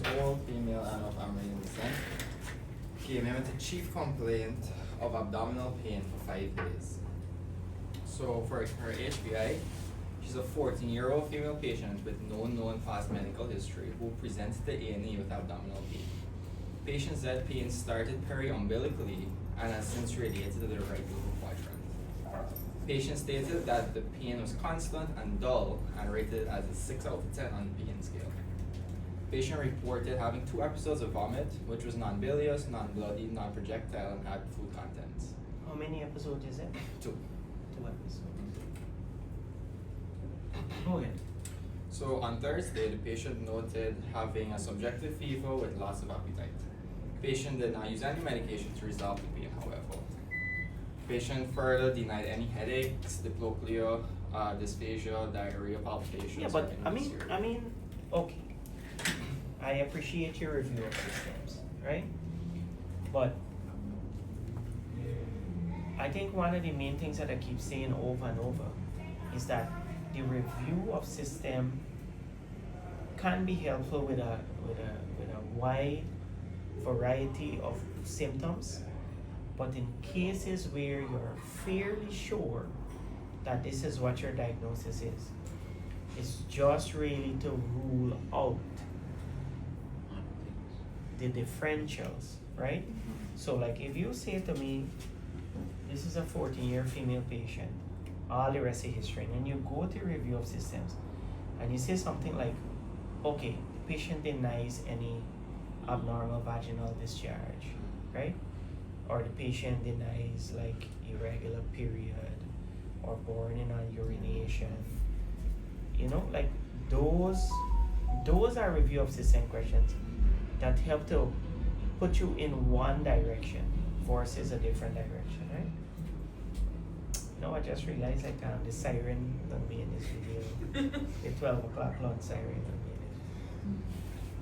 All female and of Armenian descent came in with a chief complaint of abdominal pain for 5 days. So for her HPI, she's a 14-year-old female patient with no known past medical history who presented to A&E with abdominal pain. Patient said pain started periumbilically and has since radiated to the right lower quadrant. Patient stated that the pain was constant and dull and rated as a 6 out of 10 on the pain scale. Patient reported having 2 episodes of vomit, which was non-bilious, non-bloody, non-projectile, and had food contents. How many episodes is it? 2. 2 episodes. Go ahead. So on Thursday, the patient noted having a subjective fever with loss of appetite. Patient did not use any medication to resolve the pain, however. Patient further denied any headaches, diplopia, dysphagia, diarrhea, palpitations. Yeah, but I mean, okay. I appreciate your review of systems, right? But I think one of the main things that I keep saying over and over is that the review of system can be helpful with a wide variety of symptoms, but in cases where you're fairly sure that this is what your diagnosis is, it's just really to rule out the differentials, right? So like if you say to me, this is a 14-year female patient, all the rest of history, and then you go to review of systems and you say something like, okay, the patient denies any abnormal vaginal discharge, right? Or the patient denies like irregular period or burning on urination. You know, like those are review of system questions that help to put you in one direction versus a different direction, right? You know, I just realized like the siren on me in this video, the 12 o'clock lunch siren on me in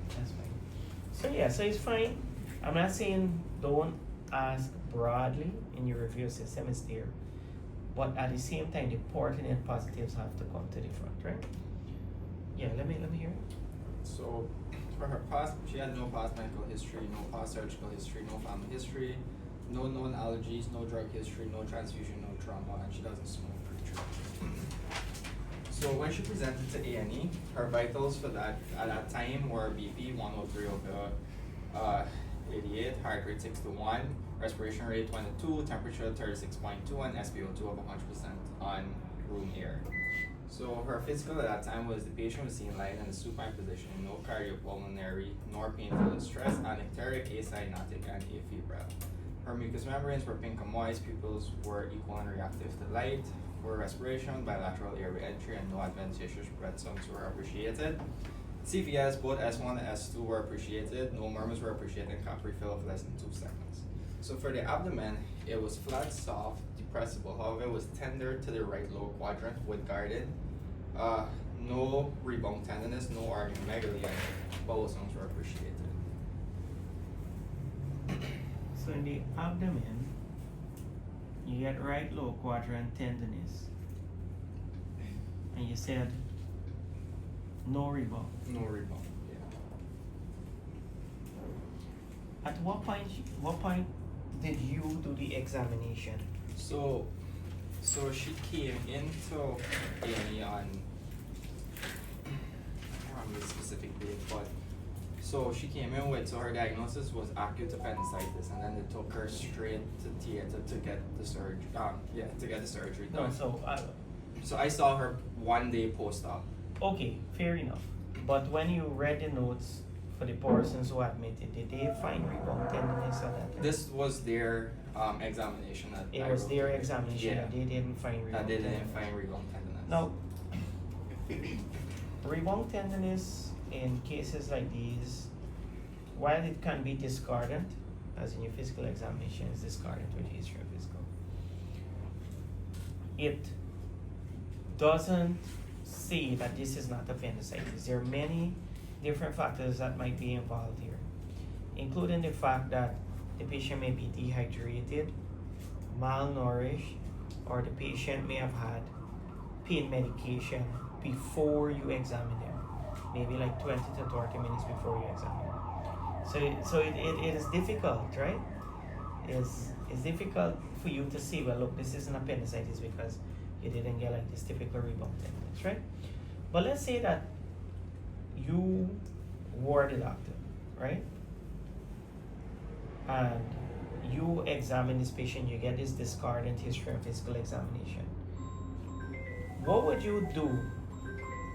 this. That's fine. So yeah, so it's fine. I'm not saying don't ask broadly in your review system, it's there. But at the same time, the pertinent positives have to come to the front, right? Yeah, let me hear it. So for her past, she had no past medical history, no past surgical history, no family history, no known allergies, no drug history, no transfusion, no trauma, and she doesn't smoke pre-treatment. So when she presented to A&E, her vitals for that at that time were BP 103 over 88, heart rate 6 to 1, respiration rate 22, temperature 36.2, and SpO2 of 100% on room air. So her physical at that time was the patient was seen lying in a supine position, no cardiopulmonary nor painful distress, anecteric, acyanotic, and afebrile. Her mucous membranes were pink and moist, pupils were equal and reactive to light. For respiration, bilateral air re-entry, and no adventitious breath sounds were appreciated. CVS, both S1 and S2 were appreciated, no murmurs were appreciated, and cap refill of less than 2 seconds. So for the abdomen, it was flat, soft, depressible, however it was tender to the right lower quadrant with guarded. No rebound tenderness, no organomegaly, and bowel sounds were appreciated. So in the abdomen, you get right lower quadrant tenderness. And you said no rebound. No rebound, yeah. At what point did you do the examination? So she came into A&E on, I don't remember the specific date, but so she came in with, so her diagnosis was acute appendicitis, and then they took her straight to theater to get the surgery. To get the surgery done. No, So I saw her 1 day post-op. okay, fair enough. But when you read the notes for the persons who admitted, did they find rebound tenderness at that time? This was their examination. It was their examination, Yeah. and they didn't find rebound They didn't tenderness. find rebound tenderness. Now, rebound tenderness in cases like these, while it can be discordant, as in your physical examination is discordant with history of physical, it doesn't say that this is not appendicitis. There are many different factors that might be involved here, including the fact that the patient may be dehydrated, malnourished, or the patient may have had pain medication before you examine them. maybe like 20 to 30 minutes before you examine. So it is difficult, right? It's difficult for you to see, well, look, this is an appendicitis because you didn't get like this typical rebound tenderness, right? But let's say that you were the doctor, right? And you examine this patient, you get this discardant history and physical examination. What would you do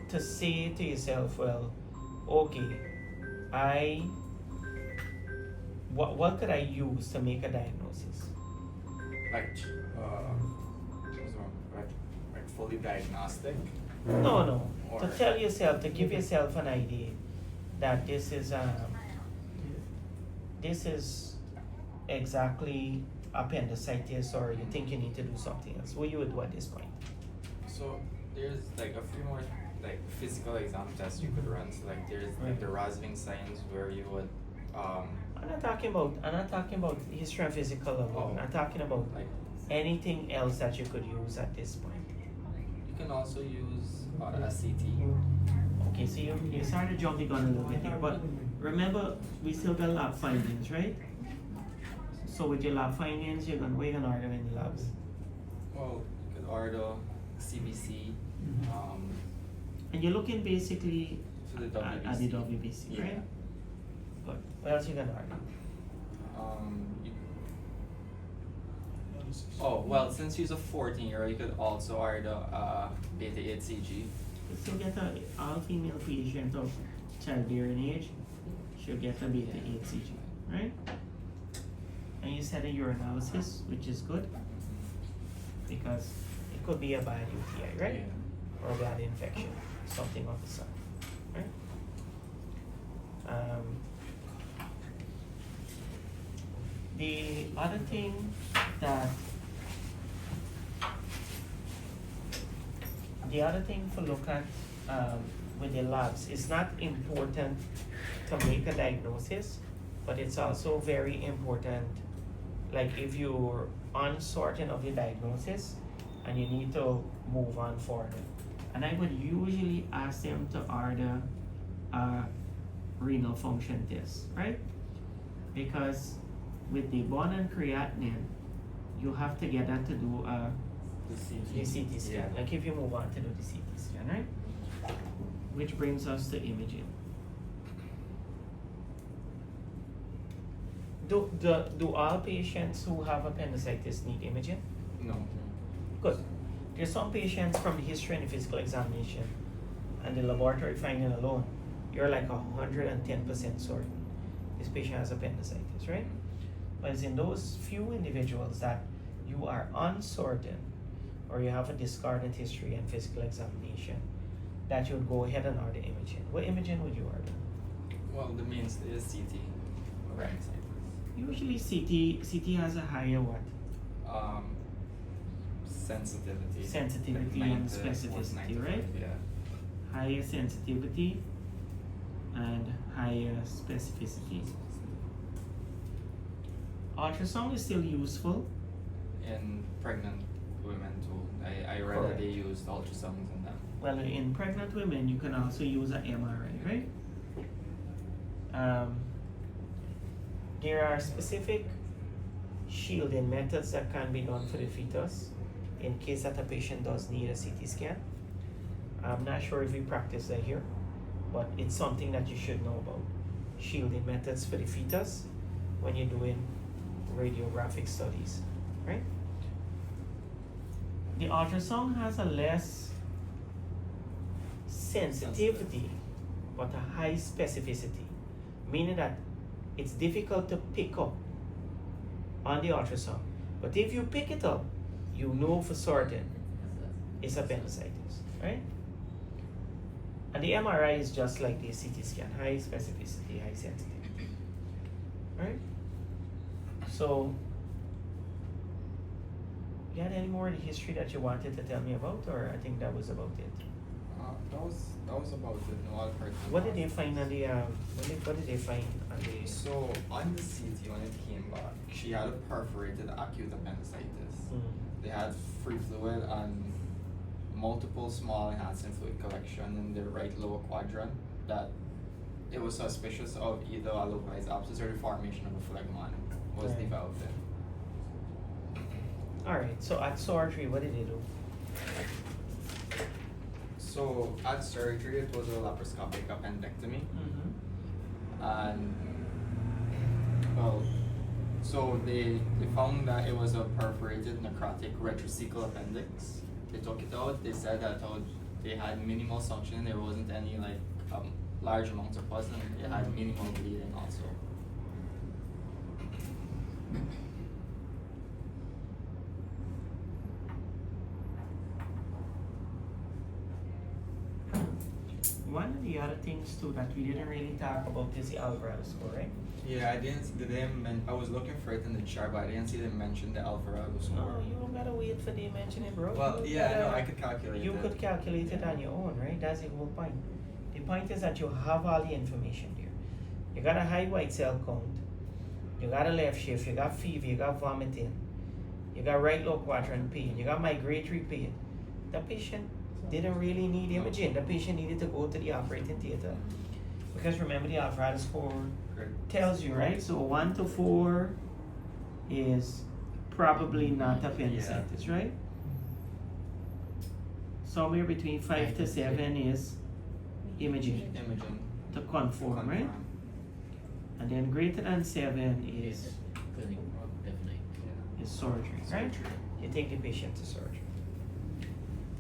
to say to yourself, well, okay, what could I use to make a diagnosis? Like, like fully diagnostic? No. Or To tell yourself, to give yourself an idea that this is exactly appendicitis, or you think you need to do something else. What you would do at this point? So there's like a few more like physical exam tests you could run. So like there's like the Rosving signs where you would I'm not talking about history and physical alone. I'm talking about like anything else that you could use at this point. you can also use a CT. Okay, so you started jumping on a little bit here, but remember we still got lab findings, right? So with your lab findings, we're gonna order in the labs. Well, you could order CBC, And you're looking basically to the WBC. at the WBC, Yeah. right? Good. What else you gonna order? You, oh well, since she's a 14-year-old, you could also order beta HCG. You still get a all-female patient of childbearing age should get a beta HCG, right? And you said a urinalysis, which is good because it could be a bad UTI, right? Yeah. Or a bad infection, something of the sort, right? The other thing for look at with the labs, it's not important to make a diagnosis, but it's also very important, like if you're uncertain of the diagnosis and you need to move on further. And I would usually ask them to order a renal function test, right? Because with the bone and creatinine, you have to get that to do the CT scan. Yeah. Like if you move on to do the CT scan, right? Which brings us to imaging. Do all patients who have appendicitis need imaging? No. Good. There's some patients from the history and the physical examination and the laboratory finding alone, you're like 110% certain this patient has appendicitis, right? But it's in those few individuals that you are uncertain or you have a discardant history and physical examination that you would go ahead and order imaging. What imaging would you order? Well, the mainstay is CT. Right. Usually CT has a higher what? Sensitivity. Sensitivity Like and 90 specificity, 95, right? Yeah. Higher sensitivity and higher specificity. Ultrasound is still useful. In pregnant women too. I read Correct. that they used ultrasounds in them. Well, in pregnant women, you can also use an MRI, right? There are specific shielding methods that can be done for the fetus in case that a patient does need a CT scan. I'm not sure if we practice that here, but it's something that you should know about. Shielding methods for the fetus when you're doing radiographic studies, right? The ultrasound has a less sensitivity, but a high specificity, meaning that it's difficult to pick up on the ultrasound. But if you pick it up, you know for certain it's appendicitis, right? And the MRI is just like the CT scan, high specificity, high sensitivity, right? So, you had any more in the history that you wanted to tell me about, or I think that was about it? That was about it. No other person. What did they find on the what did they find on the? So on the CT when it came back, she had a perforated acute appendicitis. They had free fluid and multiple small enhancing fluid collection in the right lower quadrant that it was suspicious of either a localized abscess or the formation of a phlegmon was Right. developed there. Alright, so at surgery, what did they do? So at surgery, it was a laparoscopic appendectomy, and well, so they found that it was a perforated necrotic retrocecal appendix. They took it out. They said that they had minimal suction. There wasn't any like large amounts of pus, and it had minimal bleeding also. One of the other things too that we didn't really talk about is the Alvarado score, right? Yeah, I didn't. I was looking for it in the chart, but I didn't see them mention the Alvarado score. No, you don't gotta wait for they mention it, bro. Well, You yeah, I know. gotta- I could calculate You it. could calculate it on your own, right? That's the whole point. The point is that you have all the information there. You got a high white cell count, you got a left shift, you got fever, you got vomiting, you got right low quadrant pain, you got migratory pain. The patient didn't really need imaging. The patient needed to go to the operating theater. Because remember, the Alvarado score Great. tells you, right? So 1 to 4 is probably not appendicitis, right? Somewhere between 5 to 7 is imaging Imaging. to conform, right? Confirm. And then greater than 7 is Clinic, definitely. Yeah. surgery, right? Surgery. You take the patient to surgery.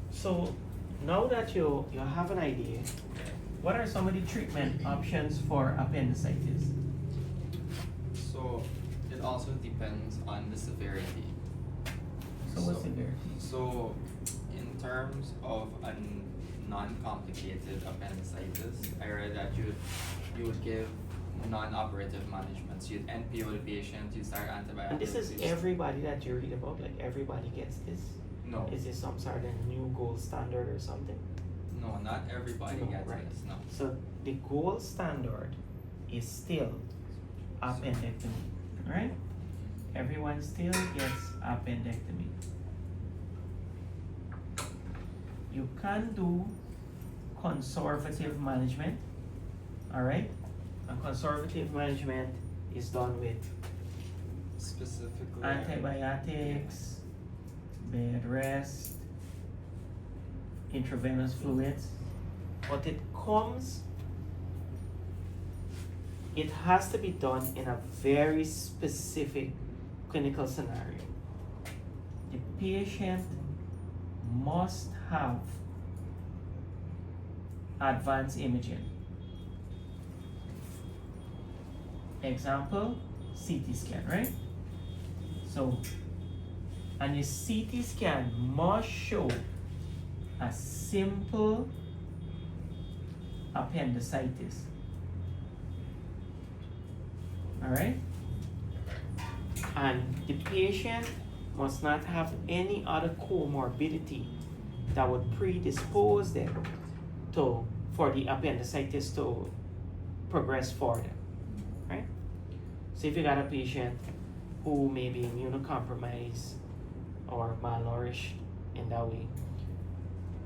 So now that you have an idea, what are some of the treatment options for appendicitis? So it also depends on the severity. So what's severity? So in terms of a non-complicated appendicitis, I read that you would give non-operative management. So you'd NPO the patient, you start antibiotics. And this is everybody that you read about, like everybody gets this? No. Is this some sort of new gold standard or something? No, not everybody No, gets right. this. No. So the gold standard is still appendectomy, right? Everyone still gets appendectomy. You can do conservative management, all right? And conservative management is done with Specifically. antibiotics, bed rest, intravenous fluids, but it has to be done in a very specific clinical scenario. The patient must have advanced imaging. Example, CT scan, right? So, and your CT scan must show a simple appendicitis. Alright? And the patient must not have any other comorbidity that would predispose them for the appendicitis to progress further. Right? So if you got a patient who may be immunocompromised or malnourished in that way,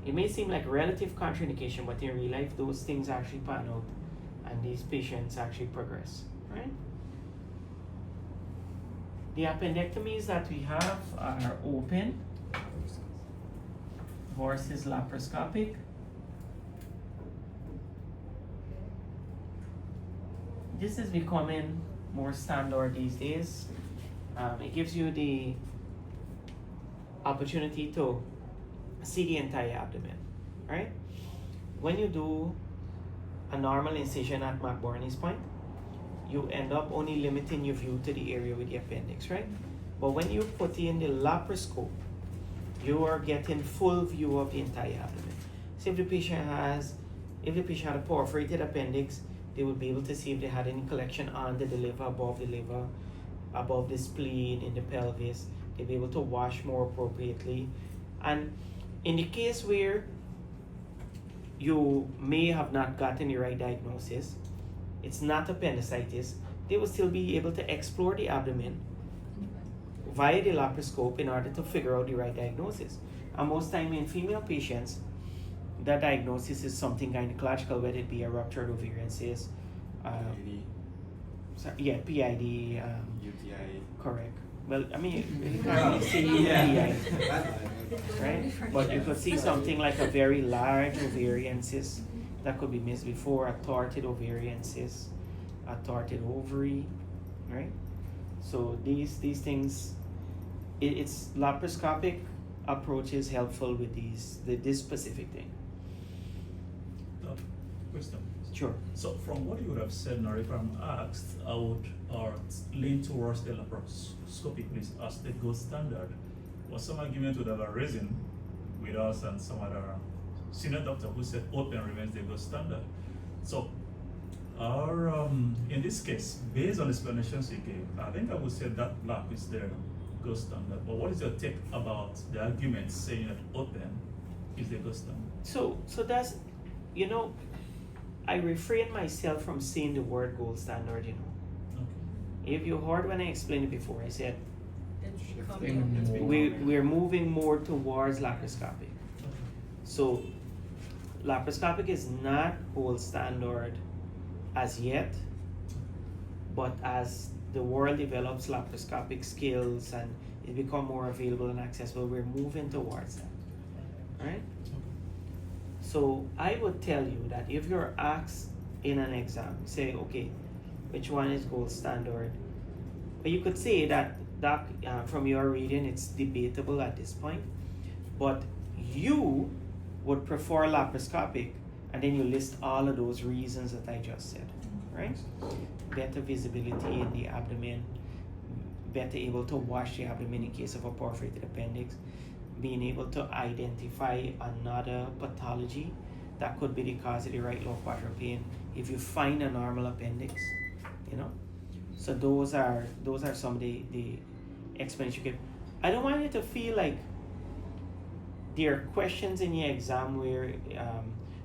it may seem like relative contraindication, but in real life, those things actually pan out and these patients actually progress, right? The appendectomies that we have are open versus laparoscopic. This is becoming more standard these days. It gives you the opportunity to see the entire abdomen, right? When you do a normal incision at McBurney's point, you end up only limiting your view to the area with the appendix, right? But when you put in the laparoscope, you are getting full view of the entire abdomen. So if the patient had a perforated appendix, they would be able to see if they had any collection on the liver, above the spleen, in the pelvis. They'll be able to wash more appropriately. And in the case where you may have not gotten the right diagnosis, it's not appendicitis, they will still be able to explore the abdomen via the laparoscope in order to figure out the right diagnosis. And most time in female patients, that diagnosis is something gynecological, whether it be a ruptured ovarian cyst, PID, PID, UTI. correct. Well, I mean, you can't really say UTI, right? But you could see something like a very large ovarian cyst that could be missed before, a thwarted ovarian cyst, a thwarted ovary, right? So these things, it's laparoscopic approach is helpful with this specific thing. Question. Sure. So from what you would have said now, if I'm asked, I would lean towards the laparoscopic please as the gold standard. But some argument would have arisen with us and some other senior doctor who said open remains the gold standard. So our in this case, based on the explanations you gave, I think I would say that lap is the gold standard. But what is your take about the argument saying that open is the gold standard? So that's, you know, I refrain myself from saying the word gold standard, you know. Okay. If you heard when I explained it before, I said Shifting. we're moving more towards laparoscopic. So laparoscopic is not gold standard as yet, but as the world develops laparoscopic skills and it become more available and accessible, we're moving towards that, right? So I would tell you that if you're asked in an exam, say, okay, which one is gold standard? But you could say that from your reading, it's debatable at this point, but you would prefer laparoscopic, and then you list all of those reasons that I just said, right? Better visibility in the abdomen, better able to wash the abdomen in case of a perforated appendix, being able to identify another pathology that could be the cause of the right lower quadrant pain if you find a normal appendix, you know. So those are some of the explanations you give. I don't want you to feel like there are questions in your exam where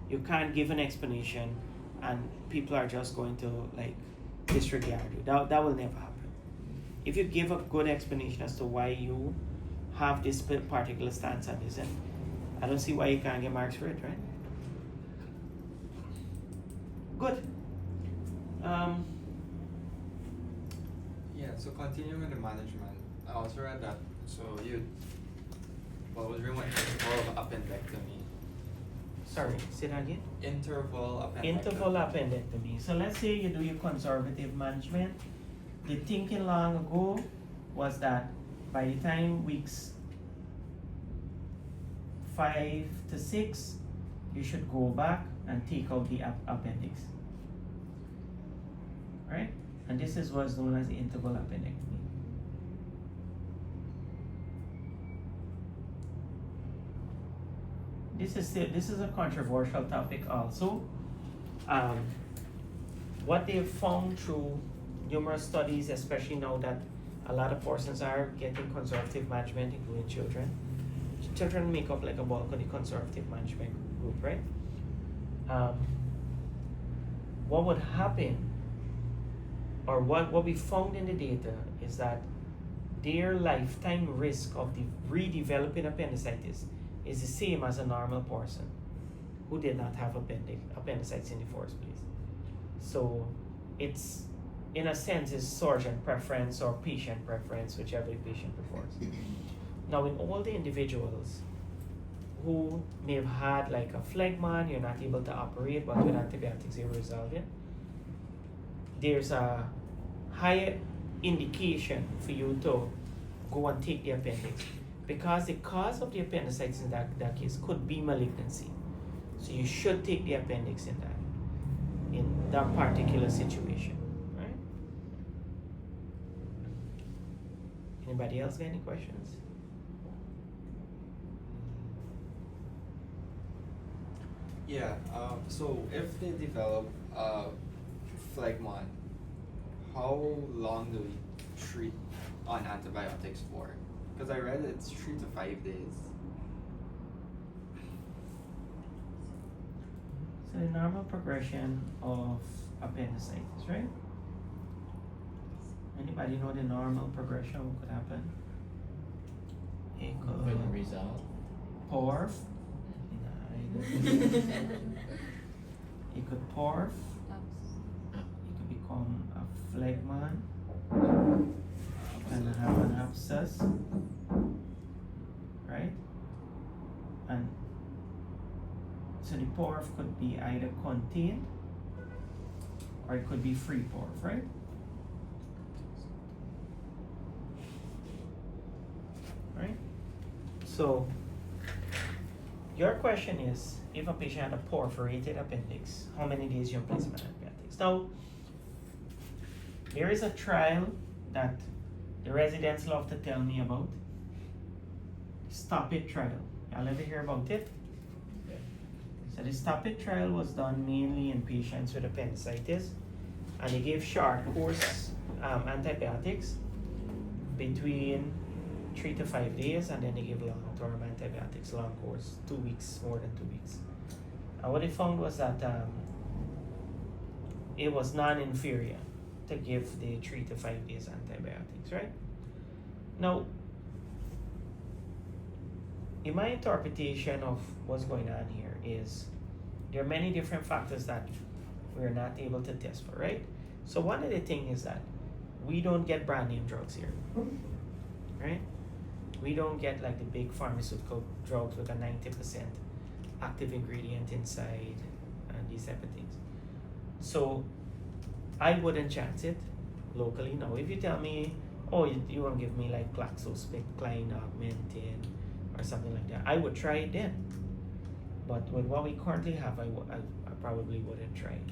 you can't give an explanation and people are just going to like disregard you. That will never happen. If you give a good explanation as to why you have this particular stance on this, and I don't see why you can't get marks for it, right? Good. Yeah, so continuing with the management, I also read that, so was very much interval of appendectomy. Sorry, say that again? Interval appendectomy. Interval appendectomy. So let's say you do your conservative management. The thinking long ago was that by the time weeks 5 to 6, you should go back and take out the appendix. Right? And this is what's known as interval appendectomy. This is a controversial topic also. What they've found through numerous studies, especially now that a lot of persons are getting conservative management, including children. Children make up like a bulk of the conservative management group, right? What would happen, or what we found in the data, is that their lifetime risk of redeveloping appendicitis is the same as a normal person who did not have appendicitis in the first place. So it's, in a sense, is surgeon preference or patient preference, whichever the patient prefers. Now, in all the individuals who may have had like a phlegma, you're not able to operate, but with antibiotics you resolve it, there's a higher indication for you to go and take the appendix, because the cause of the appendicitis in that case could be malignancy. So you should take the appendix in that particular situation, right? Anybody else got any questions? Yeah, so if they develop phlegmon, how long do we treat on antibiotics for? Because I read it's 3 to 5 days. So the normal progression of appendicitis, right? Anybody know the normal progression? What could happen? It could Couldn't resolve. porf, It could porph. It could become a phlegmon. You can have an abscess, right? And so the porph could be either contained or it could be free porph, right? Right? So your question is, if a patient had a perforated appendix, how many days you place him on antibiotics? Now, there is a trial that the residents love to tell me about. Stop It trial. Y'all ever hear about it? So the Stop It trial was done mainly in patients with appendicitis, and they gave short course antibiotics between 3 to 5 days, and then they give long-term antibiotics, long course, 2 weeks, more than 2 weeks. And what they found was that it was non-inferior to give the 3 to 5 days antibiotics, right? Now, in my interpretation of what's going on here is there are many different factors that we're not able to test for, right? So one of the things is that we don't get brand name drugs here, right? We don't get like the big pharmaceutical drugs with a 90% active ingredient inside and these type of things. So I wouldn't chance it locally. Now, if you tell me, oh, you won't give me like Claxospecline, Augmentin, or something like that, I would try it then. But with what we currently have, I probably wouldn't try it.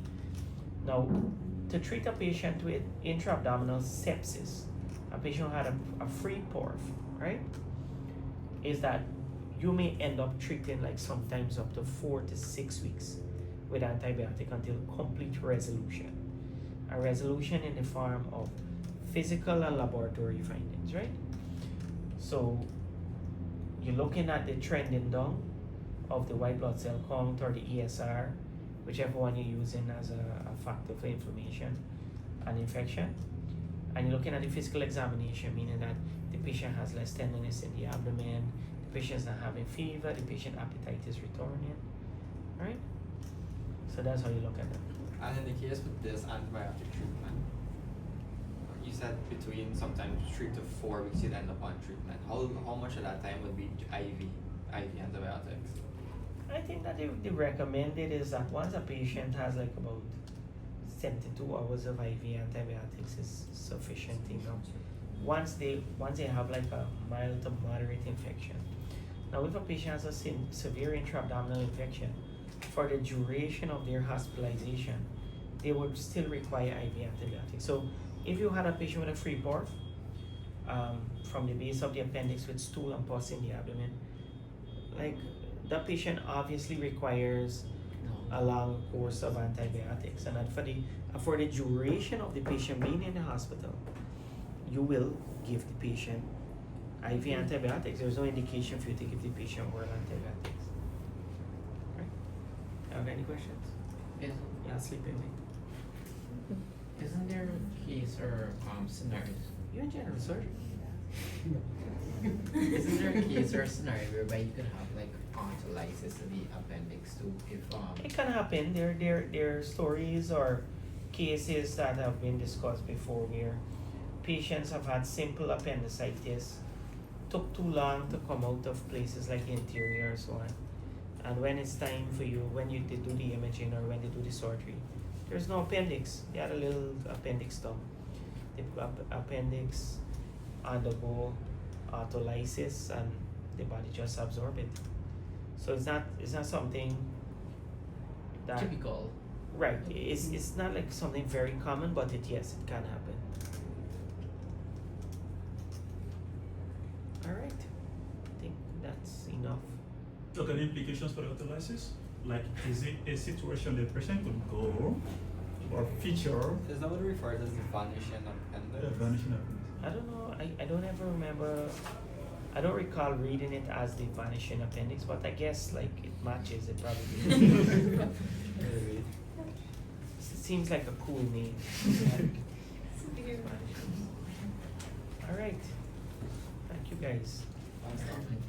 Now, to treat a patient with intra-abdominal sepsis, a patient who had a free porph, right, is that you may end up treating like sometimes up to 4 to 6 weeks with antibiotic until complete resolution. A resolution in the form of physical and laboratory findings, right? So you're looking at the trending down of the white blood cell count or the ESR, whichever one you're using as a factor for inflammation and infection. And you're looking at the physical examination, meaning that the patient has less tenderness in the abdomen, the patient's not having fever, the patient appetite is returning, right? So that's how you look at it. And in the case with this antibiotic treatment, you said between sometimes 3 to 4 weeks you'd end up on treatment. How much of that time would be IV antibiotics? I think that the recommended is that once a patient has like about 72 hours of IV antibiotics is sufficient, you know. Once they have like a mild to moderate infection. Now, if a patient has a severe intra-abdominal infection, for the duration of their hospitalization, they would still require IV antibiotics. So, if you had a patient with a free porph from the base of the appendix with stool and pus in the abdomen, like that patient obviously requires a long course of antibiotics, and that for the duration of the patient being in the hospital, you will give the patient IV antibiotics. There's no indication for you to give the patient oral antibiotics. Right? Have any questions? Yeah, sleep in me. Isn't there a case or scenario? You're a general surgeon. Isn't there a case or scenario whereby you could have like oncolysis of the appendix too? If It can happen. There are stories or cases that have been discussed before where patients have had simple appendicitis, took too long to come out of places like the interior or so on. And when it's time for you, when you do the imaging or when they do the surgery, there's no appendix. They had a little appendix stump. The appendix undergo autolysis and the body just absorb it. So it's not something that typical. Right. It's not like something very common, but it can happen. Alright. I think that's enough. Look at the implications for the autolysis. Like, is it a situation the patient could go or feature? Is that what we refer to as the vanishing appendix? Vanishing appendix. I don't know. I don't ever remember. I don't recall reading it as the vanishing appendix, but I guess like it matches it probably. Maybe. Seems like a cool name. All right. Thank you guys. Awesome. Thanks,